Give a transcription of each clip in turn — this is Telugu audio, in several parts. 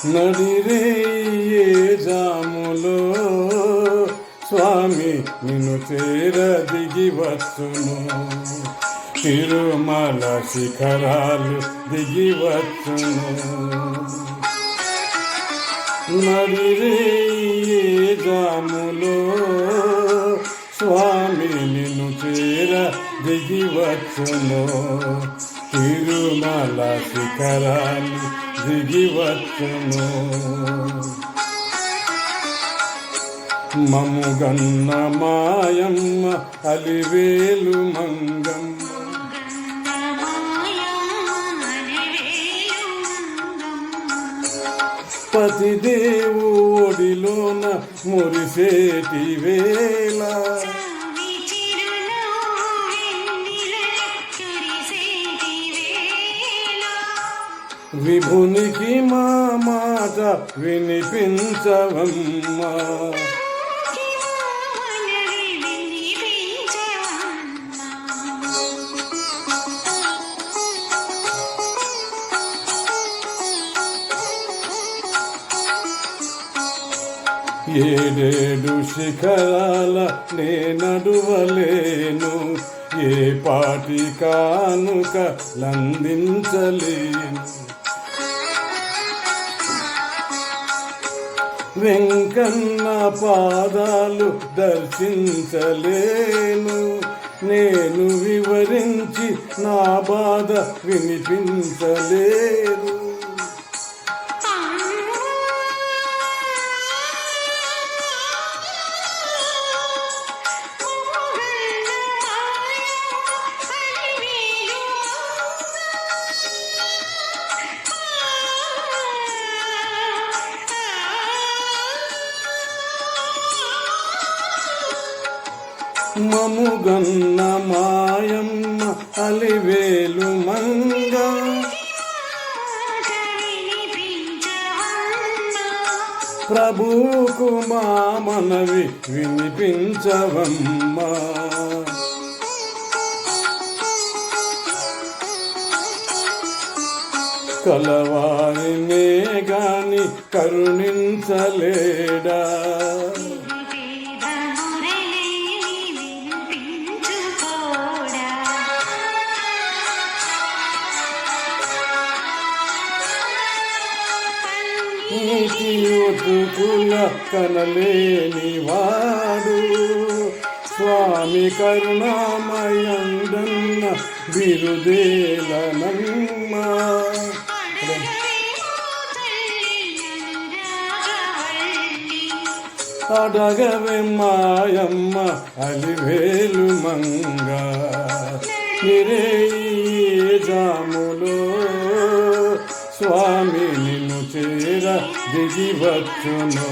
నడిరే జాములో స్వామి నిన్ను చేర దిగి వచ్చును, తిరుమల శిఖరాలు దిగి వచ్చును. నడిరే జాములో స్వామి నిన్ను చేర దిగి వచ్చును, తిరుమల శిఖరాలు దిగి వచ్చును. మముగన్న మాయమ్మ అలివేలు మంగమ్మ, పతిదేవుడిలోన మురిసేటి వేళ, విభునికి మా మాట వినిపించవమ్మా, ఏడేడు శిఖరాల నే నడువలేను, ఏ పాటి కానుక లందించలేను. వెంకన్న పాదాలు దర్శించలేను, నేను వివరించి నా బాధ వినిపించలేను. మముగన్న మాయమ్మ అలివేలు మంగ, ప్రభువుకు మా మనవి వినిపించవమ్మా. కలవారినే గాని కరుణించలేడా, నీతి ఒతుకుల కనలేని వాడు, స్వామి కరుణామయందన్న బిరుదేలనమ్మా. అడగవే మాయమ్మ అలివేలు మంగ, నిరే జాములో స్వామి నిన్ను చేర దిగి వచ్చును,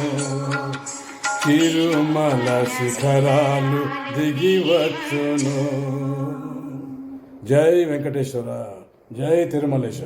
తిరుమల శిఖరాలు దిగి వచ్చును. జై వెంకటేశ్వర, జై తిరుమలేశ.